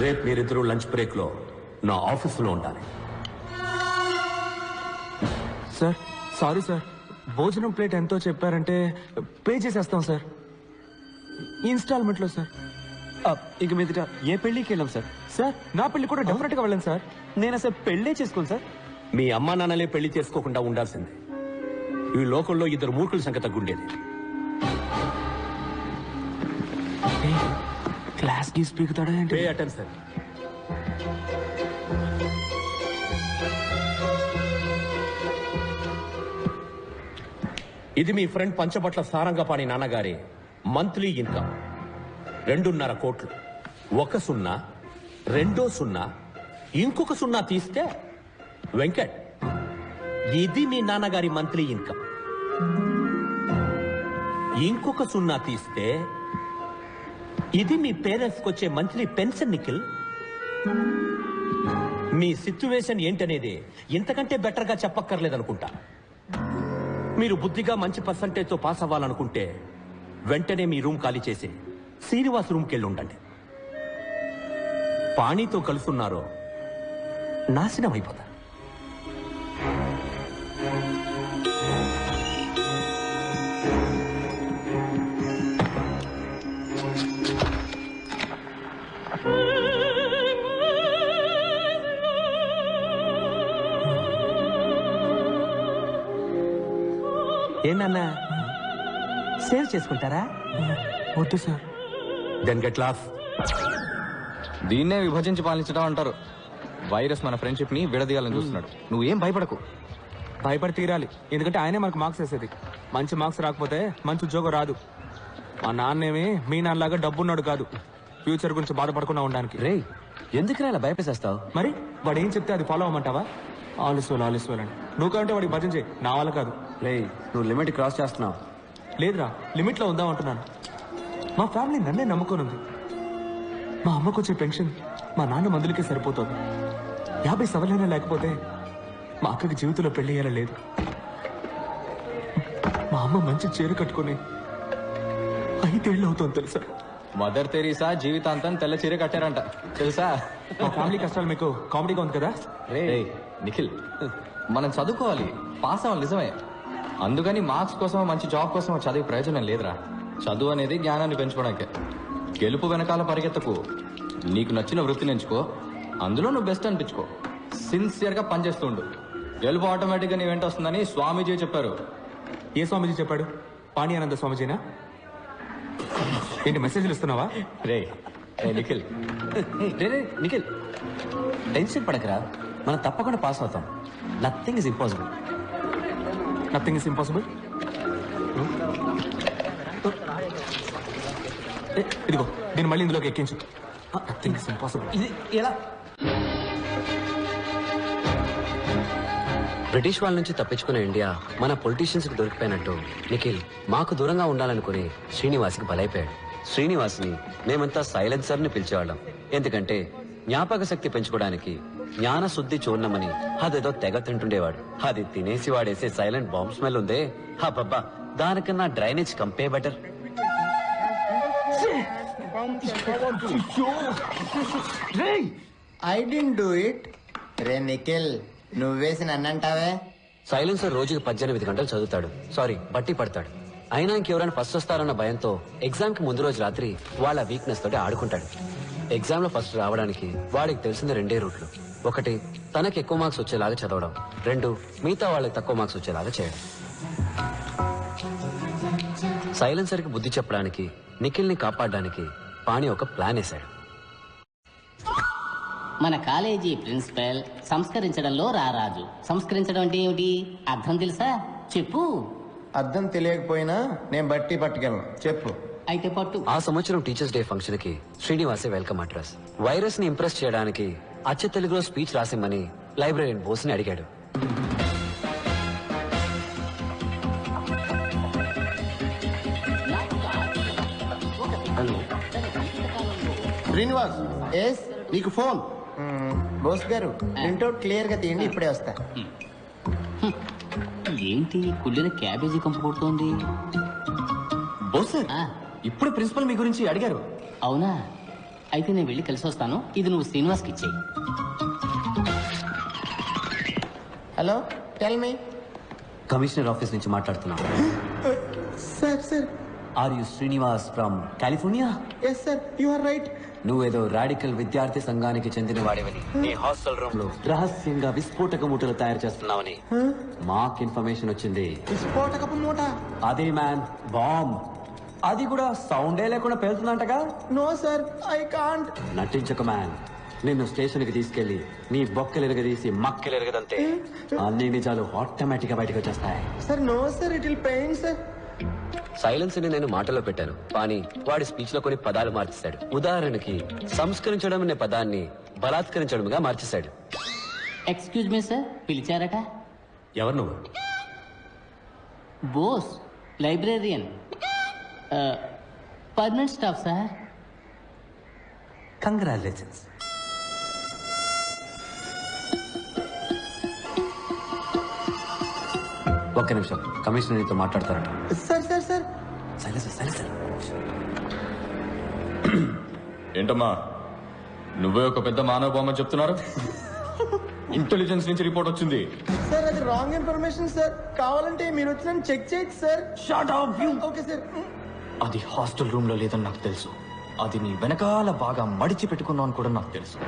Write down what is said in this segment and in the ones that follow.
రేపు మీరిద్దరూ lunch break లో నా ఆఫీసులో ఉండాలి. సార్ సారీ సార్, భోజనం ప్లేట్ ఎంతో చెప్పారంటే పే చేసేస్తాం సార్, ఇన్స్టాల్మెంట్ లో సార్. ఇక మీదట ఏ పెళ్లికి వెళ్ళాం సార్. సార్ నా పెళ్లి కూడా డెఫినెట్ గా వెళ్ళండి సార్. నేను అసలు పెళ్లే చేసుకోను సార్. మీ అమ్మా నాన్నలే పెళ్లి చేసుకోకుండా ఉండాల్సిందే. ఈ లోకంలో ఇద్దరు మూర్ఖుల సంఖ్య తగ్గుండేది. క్లాస్ కి స్పీకుతాడా ఏంటి? Pay attention. ఇది మీ ఫ్రెండ్ పంచబట్ల సారంగపాణి నాన్నగారి మంత్లీ ఇన్కమ్ 2.5 కోట్లు. 1 సున్నా, 2 సున్నా, ఇంకొక సున్నా తీస్తే వెంకట్, ఇది మీ నాన్నగారి మంత్లీ ఇన్కమ్. ఇంకొక సున్నా తీస్తే ఇది మీ పేరెంట్స్కి వచ్చే మంత్లీ పెన్షన్. నిఖిల్, మీ సిచ్యువేషన్ ఏంటనేది ఇంతకంటే బెటర్ గా చెప్పక్కర్లేదనుకుంటా. మీరు బుద్ధిగా మంచి పర్సంటేజ్తో పాస్ అవ్వాలనుకుంటే వెంటనే మీ రూమ్ ఖాళీ చేసి శ్రీనివాస్ రూమ్కి వెళ్ళి ఉండండి. పాణితో కలుసున్నారో నాశనం అయిపోతారు. ఏంటన్నా సేవ్ చేసుకుంటారా? వద్దు సార్. Then get lost. దీన్నే విభజించి పాలించడం అంటారు. వైరస్ మన ఫ్రెండ్షిప్ ని విడదీయాలని చూస్తున్నాడు. నువ్వేం భయపడకు. భయపడి తీరాలి, ఎందుకంటే ఆయనే మనకు మార్క్స్ వేసేది. మంచి మార్క్స్ రాకపోతే మంచి ఉద్యోగం రాదు. మా నాన్నేమి మీ నాన్నలాగా డబ్బున్నాడు కాదు, ఫ్యూచర్ గురించి బాధపడకుండా ఉండడానికి. రే, ఎందుకురా ఇలా భయపేసేస్తావు? మరి వాడు ఏం చెప్తే అది ఫాలో అవ్వమంటావా? ఆలస్వాలు అని నువ్వు కంటే వాడికి భజన చేయి, నా వల్ల కాదు. రే, నువ్వు లిమిట్ క్రాస్ చేస్తున్నావు. లేదురా, లిమిట్ లో ఉందాం అంటున్నాను. మా ఫ్యామిలీ నన్నే నమ్ముకొని ఉంది. మా అమ్మకు వచ్చే పెన్షన్ మా నాన్న మందులకే సరిపోతుంది. 50 సవలైనా లేకపోతే మా అక్కకి జీవితంలో పెళ్లి అయ్యేలా లేదు. మా అమ్మ మంచి చీర కట్టుకుని 5 ఏళ్ళు అవుతుంది తెలుసా. మదర్ తెరీసా జీవితాంతం తెల్ల చీర కట్టారంట తెలుసా. మా ఫ్యామిలీ కష్టాలు మీకు కామెడీగా ఉంది కదా. రే నిఖిల్, మనం చదువుకోవాలి, పాస్ అవ్వాలి నిజమే. అందుకని మార్క్స్ కోసం మంచి జాబ్ కోసం చదివే ప్రయోజనం లేదురా. చదువు అనేది జ్ఞానాన్ని పెంచుకోవడానికే. గెలుపు వెనకాల పరిగెత్తకు. నీకు నచ్చిన వృత్తిని ఎంచుకో, అందులో నువ్వు బెస్ట్ అనిపించుకో. సిన్సియర్ గా పనిచేస్తూ ఉండు. గెలుపు ఆటోమేటిక్ గా నీ వెంట వస్తుందని స్వామీజీ చెప్పారు. ఏ స్వామీజీ చెప్పాడు? పాణియానంద స్వామీజీనా? ఏంటి మెసేజ్లు ఇస్తున్నావా? రే నిఖిల్, నిఖిల్ టెన్షన్ పడకరా, మనం తప్పకుండా పాస్ అవుతాం. Nothing is impossible. Nothing is impossible. ఇదిగో నేను మళ్ళీ ఇందులోకి ఎక్కించు. Nothing is impossible. ఇది ఎలా? బ్రిటిష్ వాళ్ళ నుంచి తప్పించుకున్న ఇండియా మన పొలిటీషియన్స్ కి దొరికిపోయినట్టు నిఖిల్ మాకు దూరంగా ఉండాలనుకుని శ్రీనివాస్కి బలైపోయాడు. శ్రీనివాస్ని మేమంతా సైలెన్సర్ ని పిలిచేవాళ్ళం. ఎందుకంటే జ్ఞాపక శక్తి పెంచుకోవడానికి జ్ఞాన శుద్ధి చూర్ణమని అదేదో తెగ తింటుండేవాడు. అది తినేసి వాడేసే సైలెంట్ బాంబ్ స్మెల్ ఉందే, హబ్బబ్బా, దానికన్నా డ్రైనేజ్ కంపే better. I didn't do it. రే నిఖిల్, నువ్వేసి నన్నంటావే. సైలెన్సర్ రోజుకి 18 గంటలు చదువుతాడు, సారీ బట్టి పడతాడు. అయినా ఇంకెవరైనా ఫస్ట్ వస్తారన్న భయంతో ఎగ్జామ్ కి ముందు రోజు రాత్రి వాళ్ళ వీక్నెస్ తోటి ఆడుకుంటాడు. ఎగ్జామ్ లో ఫస్ట్ రావడానికి వాడికి తెలిసిన 2 రూట్లు. 1, తనకి ఎక్కువ మార్క్స్ వచ్చేలాగా చదవడం. 2, మిగతా వాళ్ళకి తక్కువ మార్క్స్ వచ్చేలాగా చేయడం. సైలెన్సర్ కి బుద్ధి చెప్పడానికి, నిఖిల్ ని కాపాడడానికి పాణి ఒక ప్లాన్ వేశాడు. మన కాలేజీ ప్రిన్సిపల్ సంస్కరించడంలో రారాజు. సంస్కరించడం అంటే ఏమిటి? అర్థం తెలుసా? చెప్పు. అర్థం తెలియకపోయినా నేను బట్టి పట్టుకెళ్ళను. చెప్పు. అయితే పట్టు. ఆ సంవత్సరం టీచర్స్ డే ఫంక్షన్ కి శ్రీనివాసే వెల్కమ్ అడ్రస్. వైరస్ ని ఇంప్రెస్ చేయడానికి అచ్చ తెలుగులో స్పీచ్ రాసిమ్మని లైబ్రరీన్ బోస్ ని అడిగాడు. శ్రీనివాస్, ఎస్, నీకు ఫోన్. బోస్ గారు, ప్రింట్అవుట్ క్లియర్ గా తీయండి, ఇప్పుడే వస్తా. ఏంటి కుళ్ళిన క్యాబేజీ కంపు కొడుతోంది? బోస్ సార్, ఇప్పుడు ప్రిన్సిపల్ మీ గురించి అడిగారు. అవునా? అయితే నేను వెళ్ళి కలిసి వస్తాను. ఇది నువ్వు శ్రీనివాస్కి ఇచ్చేయి. Hello, tell me. Commissioner office నుంచి మాట్లాడుతున్నా. Sir sir. Are you Srinivas from California? Yes sir, you are right. నువ్వేదో రాడికల్ విద్యార్థి సంఘానికి చెందిన వాడివని, నీ హాస్టల్ రూమ్ లో రహస్యంగా విస్ఫోటక మూటలు తయారు చేస్తున్నావని మాకు ఇన్ఫర్మేషన్ వచ్చింది. విస్ఫోటకపు మూట? అదే మ్యాన్, బాంబ్. అది కూడా సౌండే లేకుండా పేలుతుందంటగా? No sir, I can't. నటించక మ్యాన్. నిన్ను స్టేషన్ కి తీసుకెళ్లి నీ బొక్కలు ఎరగదీసి మక్కలు ఎరగదంతే అన్ని నిజాలు ఆటోమేటిక్ గా బయటకు వచ్చేస్తాయి. Sir no sir, it will pain sir. Silence ని నేను మాటలో పెట్టాను, కానీ వాడి స్పీచ్ లో కొన్ని పదాలు మార్చేశాడు. ఉదాహరణకి సంస్కరించడం అనే పదాన్ని బలాత్కరించడంగా మార్చేశాడు. ఎక్స్క్యూజ్ మీ సార్, పిలిచారట? ఎవరు నువ్వు? Bose, librarian, permanent staff sir. Congratulations. ఒక్క నిమిషం, కమిషనర్ నీతో మాట్లాడతారట. Sir sir sir. సైలెన్స్. ఏంటమ్మా నువ్వే ఒక పెద్ద మానవ బొమ్మ చెప్తున్నారు? ఇంటెలిజెన్స్ నుంచి రిపోర్ట్ వచ్చింది. సార్ అది రాంగ్ ఇన్ఫర్మేషన్ సార్. కావాలంటే మీరు వచ్చి నన్ను చెక్ చేయొచ్చు sir. Shut up you. Okay sir. అది హాస్టల్ రూమ్ లో లేదని నాకు తెలుసు. అది నీ వెనకాల బాగా మడిచి పెట్టుకున్నావు అని కూడా నాకు తెలుసు.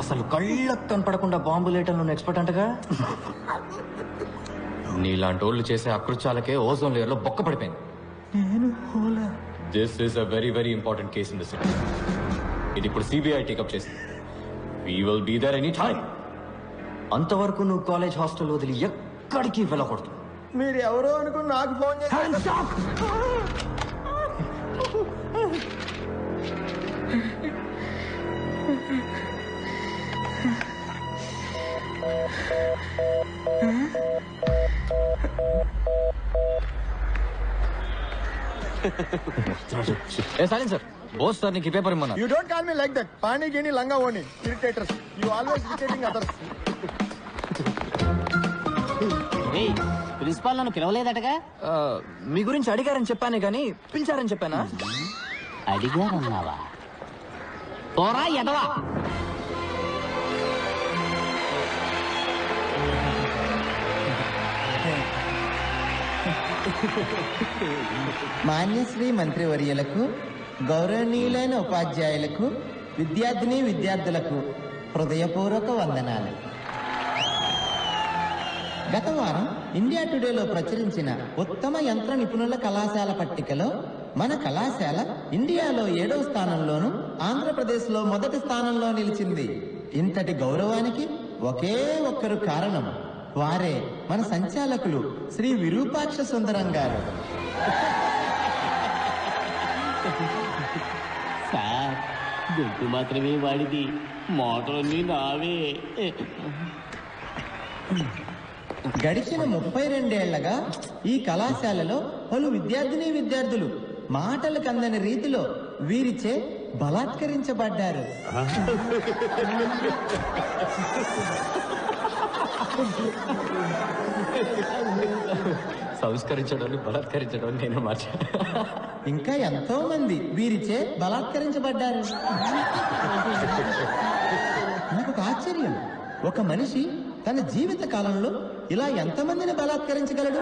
అసలు కళ్ళకు కనపడకుండా బాంబు లేయటంలో ఎక్స్పర్ట్ అంటగా. నీలాంటి వాళ్ళు చేసే అకృత్యాలకే ఓజోన్ లేయర్ లో బొక్క పడిపోయింది. This is a very very important case in the city. ఇది ఇప్పుడు సిబిఐ టేకప్ చేసింది. We will be there any time. అంతవరకు నువ్వు కాలేజ్ హాస్టల్ వదిలి ఎక్కడికి వెళ్ళకూడదు. మీరు ఎవరో అనుకుని నాకు ఫోన్ చేశారు. ఏ సైలెన్స్ సార్. బోస్ సార్ నీకు ఈ paper ఇమ్మన్నా. You don't call me like that. Pani geni langa oni. Irritators. You always irritating others. Principal నన్ను పిలవలేదటగా? మీ గురించి అడిగారని చెప్పానే గానీ పిలిచారని చెప్పానా? అడిగారన్నావా? పోరా ఎదవా. మాన్యశ్రీ మంత్రివర్యులకు, గౌరవనీయులైన ఉపాధ్యాయులకు, విద్యార్థులకు హృదయపూర్వక వందనాలు. గత వారం ఇండియా టుడేలో ప్రచురించిన ఉత్తమ యంత్ర నిపుణుల కళాశాల పట్టికలో మన కళాశాల ఇండియాలో 7వ స్థానంలోను, ఆంధ్రప్రదేశ్లో మొదటి స్థానంలో నిలిచింది. ఇంతటి గౌరవానికి ఒకే ఒక్కరు కారణం. వారే మన సంచాలకులు శ్రీ విరూపాక్ష సుందరం గారు. సార్, గొంతు మాత్రమే వాడిది, మోటార్ని నావే. గడిచిన 32 ఏళ్లగా ఈ కళాశాలలో పలు విద్యార్థులు మాటలకు అందని రీతిలో వీరిచే బలాత్కరించబడ్డారు. సంస్కరించడాన్ని బలాత్కరించడం నేను మార్చా. ఇంకా ఎంతో మంది వీరిచే బలాత్కరించబడ్డారు. నాకు ఒక ఆశ్చర్యం. ఒక మనిషి తన జీవిత కాలంలో ఇలా ఎంతమందిని బలాత్కరించగలడు?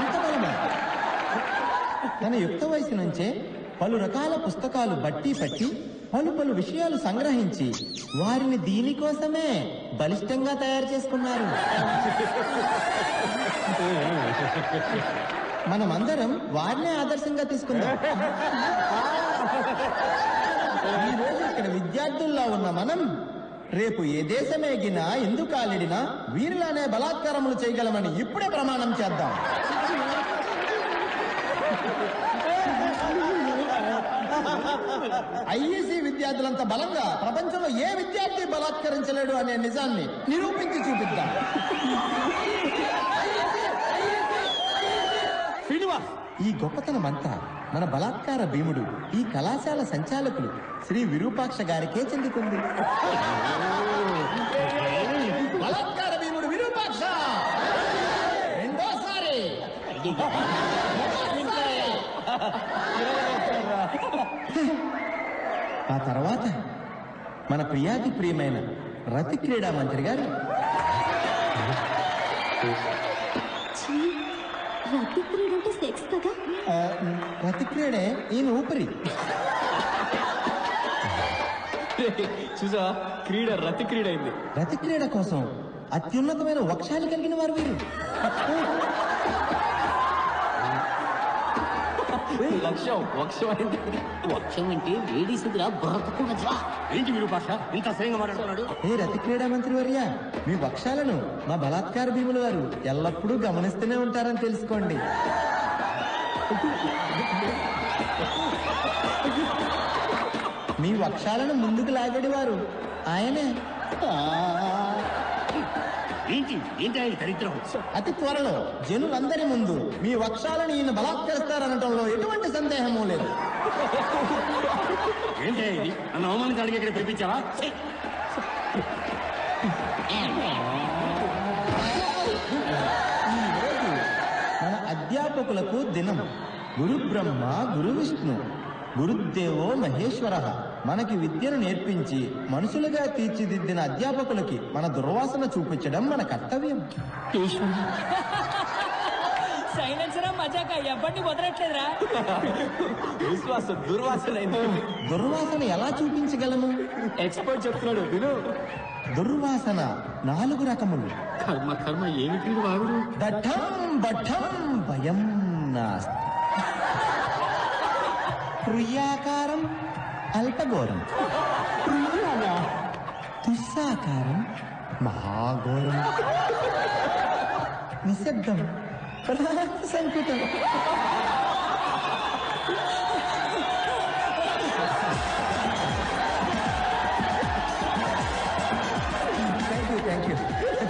అంత బలమా? తన యుక్త వయసు నుంచే పలు రకాల పుస్తకాలు బట్టి పట్టి పలు విషయాలు సంగ్రహించి వారిని దీనికోసమే బలిష్టంగా తయారు చేసుకున్నారు. మనమందరం వారినే ఆదర్శంగా తీసుకుందాం. ఈ రోజు ఇక్కడ విద్యార్థుల్లో ఉన్న మనం రేపు ఏ దేశమేగినా ఎందుకు కాలిడినా వీరిలానే బలాత్కారములు చేయగలమని ఇప్పుడే ప్రమాణం చేద్దాం. ఐఈసీ విద్యార్థులంత బలంగా ప్రపంచంలో ఏ విద్యార్థి బలాత్కరించలేడు అనే నిజాన్ని నిరూపించి చూపిద్దాం. శ్రీనివాస్, ఈ గొప్పతనమంతా మన బలాత్కార భీముడు, ఈ కళాశాల సంచాలకులు శ్రీ విరూపాక్ష గారికే చెందుతుంది. బలాత్కార భీముడు విరూపాక్ష రెండోసారి. ఆ తర్వాత మన ప్రియాతి ప్రియమైన రతి క్రీడా మంత్రి గారు రతి క్రీడ అంటే సెక్స్ కదా? రతి క్రీడే ఈయన ఊపిరి. చూసా, క్రీడ రతి క్రీడ అయింది. రతి క్రీడ కోసం అత్యున్నతమైన వక్షాలు కలిగిన వారు వీరు. లక్ష్యం వక్షం అయింది. వక్షం అంటే లేడీస్ ఎదురా బ్రతకుండా ఏంటి మీరు భాష ఇంత అసహ్యంగా మాట్లాడుతున్నాడు? ఏ రతి క్రీడా మంత్రి వర్య, మీ వక్షాలను మా బలాత్కార భీములు వారు ఎల్లప్పుడూ గమనిస్తూనే ఉంటారని తెలుసుకోండి. మీ వక్షాలను ముందుకు లాగేవారు ఆయనే. ఏంటి ఏంటి ఆయన దరిద్రం? అతి త్వరలో జనులందరి ముందు మీ వక్షాలను ఈయన బలాత్కరిస్తారనటంలో ఎటువంటి సందేహమూ లేదు. ఏంటి ఇది? నన్ను అవమానించడానికి ఇక్కడ పిలిపించావా? ఈరోజు మన అధ్యాపకులకు దినం. గురు బ్రహ్మ గురు విష్ణు గురుదేవో మహేశ్వర. మనకి విద్యను నేర్పించి మనుషులుగా తీర్చిదిద్దిన అధ్యాపకులకి మన దుర్వాసన చూపించడం మన కర్తవ్యం. సైలెన్సరా మజాక ఎవరిని వదలట్లేదురా. విశ్వాసం దుర్వాసన అయింది. దుర్వాసన ఎలా చూపించగలము? ఎక్స్పర్ట్ చెప్తున్నాడు విను. దుర్వాసన 4 రకములు. కర్మ కర్మ ఏమిటి వాగుడు? దఠం బఠం భయం నాస్తి. ప్రియాకారం అల్పఘోరం, దుస్సాకారం మహాఘోరం, నిశ్శబ్దం సంకుటం.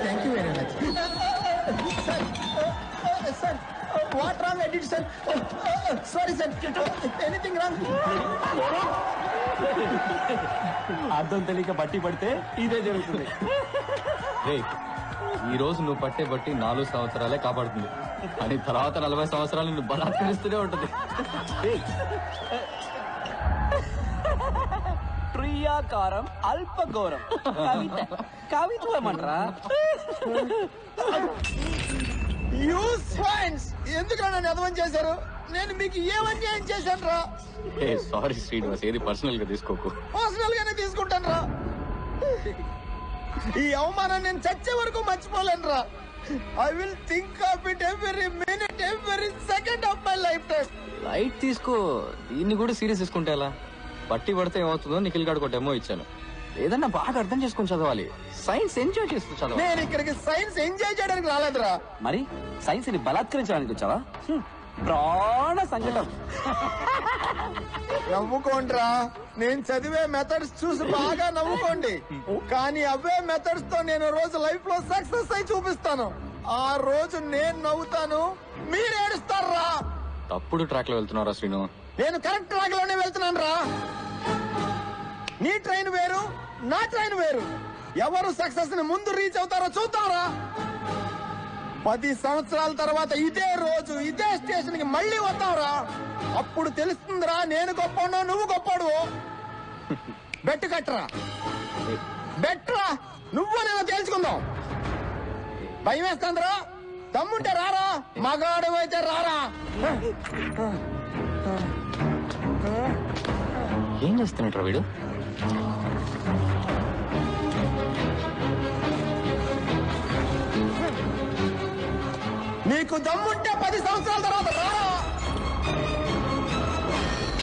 Thank you very much sir. What wrong I did sir? Sorry sir, anything wrong? అర్థం తెలియక బట్టి పడితే ఇదే జరుగుతుంది. ఈ రోజు నువ్వు పట్టే బట్టి 4 సంవత్సరాలే కాపాడుతుంది, అని తర్వాత 40 సంవత్సరాలు నువ్వు బలాత్కరిస్తూనే ఉంటుంది. ప్రియాకారం అల్పఘోరం కవిత కవిత్వం అంటారా? ఎందుకు నన్ను అర్థం చేశారు? నేను మీకు ఏమన్యాయం చేశాను రా? సారీ శ్రీనివాస్, ఏది పర్సనల్ గా తీసుకోకు. పర్సనల్ గానే తీసుకుంటాను రా. ఈ అవమానం నేను చచ్చే వరకు మర్చిపోలేను రా. I will think of it every minute, every second of my life time. Light తీసుకో, దీన్ని కూడా సీరియస్ తీసుకుంటే ఎలా? పట్టి పడితే ఏమవుతుందో నిఖిల్ గారికి ఒక డెమో ఇచ్చాను. ఏదన్నా బాగా అర్థం చేసుకుని చదవాలి. సైన్స్ ఎంజాయ్ చేస్తూ చదవాలి. నేను ఇక్కడికి సైన్స్ ఎంజాయ్ చేయడానికి రాలేదురా. మరి సైన్స్ ని బలాత్కరించడానికి వచ్చావా? ప్రాణ సంకటం. నవ్వుకోండిరా. నేను చదివే మెథడ్స్ చూసి బాగా నవ్వుకోండి. కానీ అవే మెథడ్స్ తో నేను రోజు లైఫ్ లో సక్సెస్ అయి చూపిస్తాను. ఆ రోజు నేను నవ్వుతాను, మీరు ఏడుస్తారా? తప్పుడు ట్రాక్ లో వెళ్తున్నారా శ్రీను? నేను కరెక్ట్ ట్రాక్ లోనే వెళ్తున్నాను రా. నీ ట్రైన్ వేరు, నా ట్రైన్ వేరు. ఎవరు సక్సెస్ ని ముందు రీచ్ అవుతారో చూద్దాంరా. 10 సంవత్సరాల తర్వాత ఇదే రోజు ఇదే స్టేషన్ కి మళ్ళీ వద్దాంరా. అప్పుడు తెలుస్తుందిరా నేను గొప్పనో నువ్వు గొప్పడు. బెట్టు కట్టరా, బెట్రా. నువ్వు నేను తేల్చుకుందాం. భయం వేస్తుందిరా. దమ్ముంటే రారా, మగాడు అయితే రారా. ఏం చేస్తున్నట్రా వీడు? నీకు దమ్ముంటే 10 సంవత్సరాలు